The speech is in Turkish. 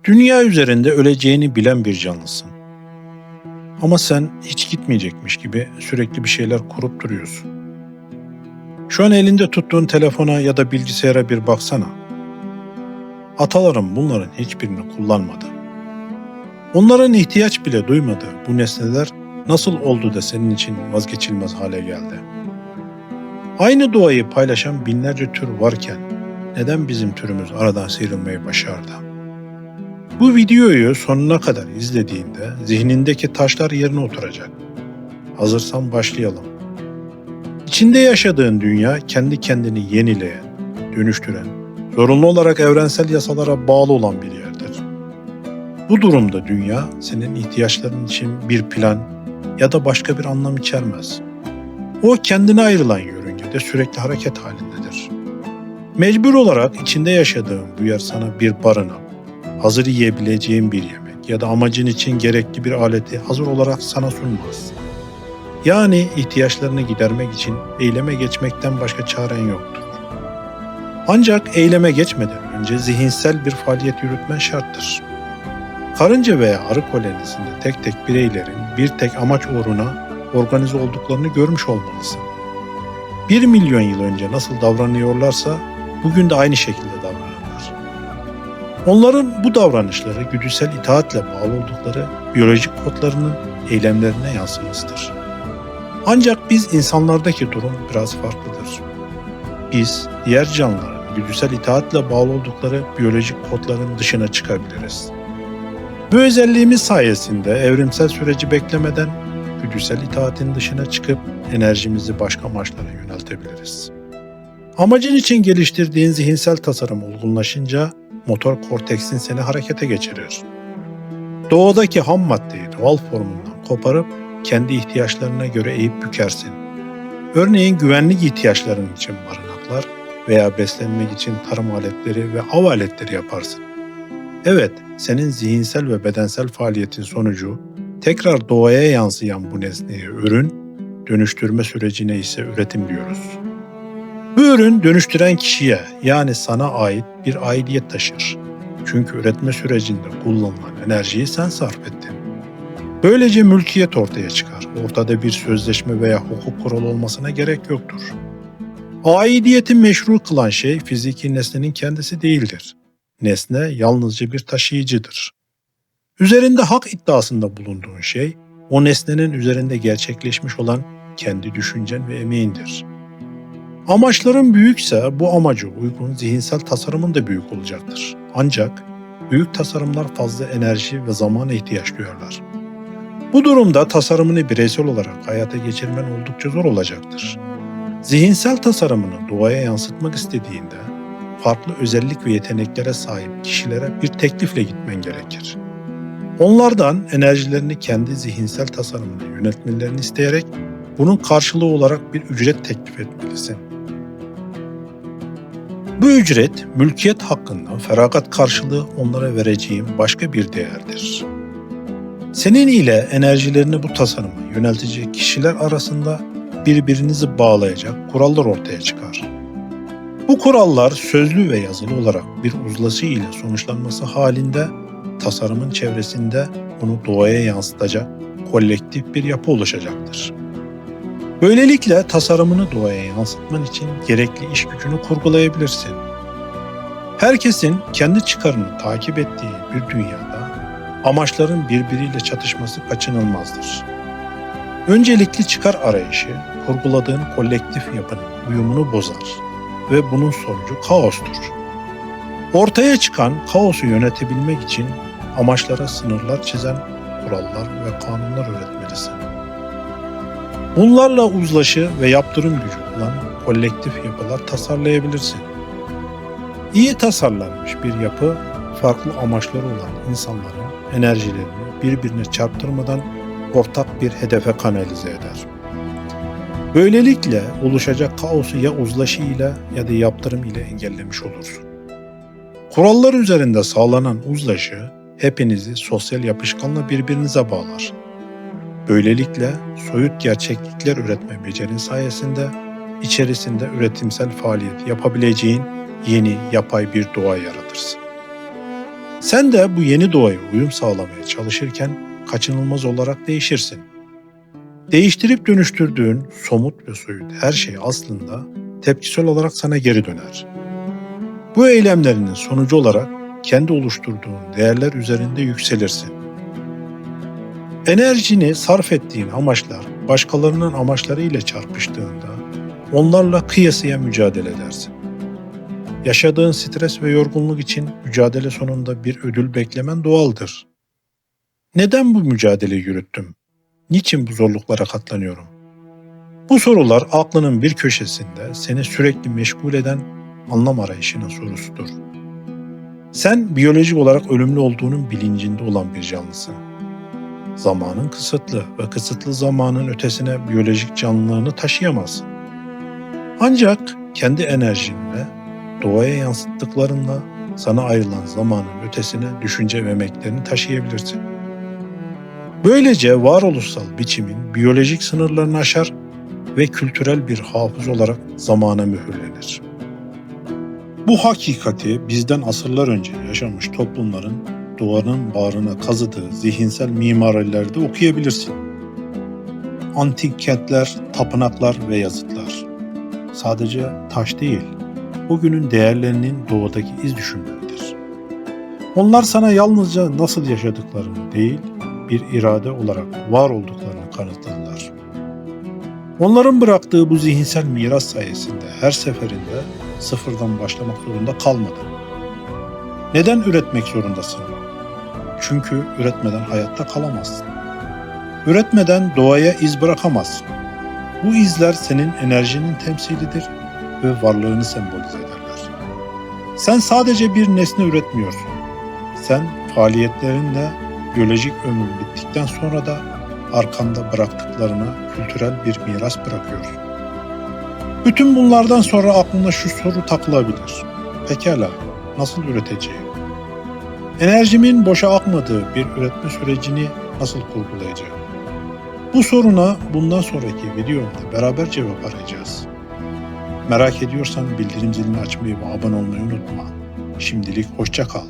Dünya üzerinde öleceğini bilen bir canlısın. Ama sen hiç gitmeyecekmiş gibi sürekli bir şeyler kurup duruyorsun. Şu an elinde tuttuğun telefona ya da bilgisayara bir baksana. Atalarım bunların hiçbirini kullanmadı. Onların ihtiyaç bile duymadığı bu nesneler nasıl oldu da senin için vazgeçilmez hale geldi? Aynı doğayı paylaşan binlerce tür varken neden bizim türümüz aradan sıyrılmayı başardı? Bu videoyu sonuna kadar izlediğinde zihnindeki taşlar yerine oturacak. Hazırsan başlayalım. İçinde yaşadığın dünya kendi kendini yenileyen, dönüştüren, zorunlu olarak evrensel yasalara bağlı olan bir yerdir. Bu durumda dünya senin ihtiyaçların için bir plan ya da başka bir anlam içermez. O kendine ayrılan yörüngede sürekli hareket halindedir. Mecbur olarak içinde yaşadığın bu yer sana bir barınak, hazır yiyebileceğin bir yemek ya da amacın için gerekli bir aleti hazır olarak sana sunmaz. Yani ihtiyaçlarını gidermek için eyleme geçmekten başka çaren yoktur. Ancak eyleme geçmeden önce zihinsel bir faaliyet yürütmen şarttır. Karınca veya arı kolonisinde tek tek bireylerin bir tek amaç uğruna organize olduklarını görmüş olmalısın. 1 milyon yıl önce nasıl davranıyorlarsa bugün de aynı şekilde davranırlar. Onların bu davranışları güdüsel itaatle bağlı oldukları biyolojik kodlarının eylemlerine yansımasıdır. Ancak biz insanlardaki durum biraz farklıdır. Biz diğer canlıların güdüsel itaatle bağlı oldukları biyolojik kodların dışına çıkabiliriz. Bu özelliğimiz sayesinde evrimsel süreci beklemeden güdüsel itaatin dışına çıkıp enerjimizi başka amaçlara yöneltebiliriz. Amacın için geliştirdiğin zihinsel tasarım olgunlaşınca motor korteksin seni harekete geçirir. Doğadaki ham maddeyi doğal formundan koparıp kendi ihtiyaçlarına göre eğip bükersin. Örneğin güvenlik ihtiyaçların için barınaklar veya beslenmek için tarım aletleri ve av aletleri yaparsın. Evet, senin zihinsel ve bedensel faaliyetin sonucu tekrar doğaya yansıyan bu nesneye ürün, dönüştürme sürecine ise üretim diyoruz. Bu ürün dönüştüren kişiye yani sana ait bir aidiyet taşır. Çünkü üretme sürecinde kullanılan enerjiyi sen sarf ettin. Böylece mülkiyet ortaya çıkar. Ortada bir sözleşme veya hukuk kuralı olmasına gerek yoktur. Aidiyeti meşru kılan şey fiziki nesnenin kendisi değildir. Nesne yalnızca bir taşıyıcıdır. Üzerinde hak iddiasında bulunduğun şey, o nesnenin üzerinde gerçekleşmiş olan kendi düşüncen ve emeğindir. Amaçların büyükse bu amaca uygun zihinsel tasarımın da büyük olacaktır. Ancak büyük tasarımlar fazla enerji ve zamana ihtiyaç duyarlar. Bu durumda tasarımını bireysel olarak hayata geçirmen oldukça zor olacaktır. Zihinsel tasarımını doğaya yansıtmak istediğinde farklı özellik ve yeteneklere sahip kişilere bir teklifle gitmen gerekir. Onlardan enerjilerini kendi zihinsel tasarımına yöneltmelerini isteyerek bunun karşılığı olarak bir ücret teklif etmelisin. Bu ücret, mülkiyet hakkından feragat karşılığı onlara vereceğim başka bir değerdir. Senin ile enerjilerini bu tasarıma yöneltecek kişiler arasında birbirinizi bağlayacak kurallar ortaya çıkar. Bu kurallar sözlü ve yazılı olarak bir uzlaşı ile sonuçlanması halinde tasarımın çevresinde bunu doğaya yansıtacak kolektif bir yapı oluşacaktır. Böylelikle tasarımını doğaya yansıtman için gerekli iş gücünü kurgulayabilirsin. Herkesin kendi çıkarını takip ettiği bir dünyada amaçların birbiriyle çatışması kaçınılmazdır. Öncelikli çıkar arayışı, kurguladığın kolektif yapının uyumunu bozar ve bunun sonucu kaostur. Ortaya çıkan kaosu yönetebilmek için amaçlara sınırlar çizen kurallar ve kanunlar üretmelisin. Bunlarla uzlaşı ve yaptırım gücü olan kolektif yapılar tasarlayabilirsin. İyi tasarlanmış bir yapı, farklı amaçları olan insanların enerjilerini birbirine çarptırmadan ortak bir hedefe kanalize eder. Böylelikle oluşacak kaosu ya uzlaşı ile ya da yaptırım ile engellemiş olursun. Kurallar üzerinde sağlanan uzlaşı hepinizi sosyal yapışkanla birbirinize bağlar. Böylelikle soyut gerçeklikler üretme becerin sayesinde içerisinde üretimsel faaliyet yapabileceğin yeni yapay bir doğa yaratırsın. Sen de bu yeni doğaya uyum sağlamaya çalışırken kaçınılmaz olarak değişirsin. Değiştirip dönüştürdüğün somut ve soyut her şey aslında tepkisel olarak sana geri döner. Bu eylemlerinin sonucu olarak kendi oluşturduğun değerler üzerinde yükselirsin. Enerjini sarf ettiğin amaçlar başkalarının amaçları ile çarpıştığında onlarla kıyasıya mücadele edersin. Yaşadığın stres ve yorgunluk için mücadele sonunda bir ödül beklemen doğaldır. Neden bu mücadeleyi yürüttüm? Niçin bu zorluklara katlanıyorum? Bu sorular aklının bir köşesinde seni sürekli meşgul eden anlam arayışının sorusudur. Sen biyolojik olarak ölümlü olduğunun bilincinde olan bir canlısın. Zamanın kısıtlı ve kısıtlı zamanın ötesine biyolojik canlılığını taşıyamazsın. Ancak kendi enerjinle, doğaya yansıttıklarınla sana ayrılan zamanın ötesine düşünce ve emeklerini taşıyabilirsin. Böylece varoluşsal biçimin biyolojik sınırlarını aşar ve kültürel bir hafız olarak zamana mühürlenir. Bu hakikati bizden asırlar önce yaşamış toplumların doğanın bağrına kazıdığı zihinsel mimarilerde okuyabilirsin. Antik kentler, tapınaklar ve yazıtlar. Sadece taş değil, bugünün değerlerinin doğadaki iz düşümleridir. Onlar sana yalnızca nasıl yaşadıklarını değil, bir irade olarak var olduklarını kanıtladılar. Onların bıraktığı bu zihinsel miras sayesinde her seferinde sıfırdan başlamak zorunda kalmadın. Neden üretmek zorundasın? Çünkü üretmeden hayatta kalamazsın. Üretmeden doğaya iz bırakamazsın. Bu izler senin enerjinin temsilidir ve varlığını sembolize ederler. Sen sadece bir nesne üretmiyorsun. Sen faaliyetlerinle biyolojik ömür bittikten sonra da arkanda bıraktıklarına kültürel bir miras bırakıyorsun. Bütün bunlardan sonra aklına şu soru takılabilir. Pekala, nasıl üreteceğim? Enerjimin boşa akmadığı bir üretme sürecini nasıl kurgulayacağım? Bu soruna bundan sonraki videomda beraber cevap arayacağız. Merak ediyorsan bildirim zilini açmayı ve abone olmayı unutma. Şimdilik hoşça kal.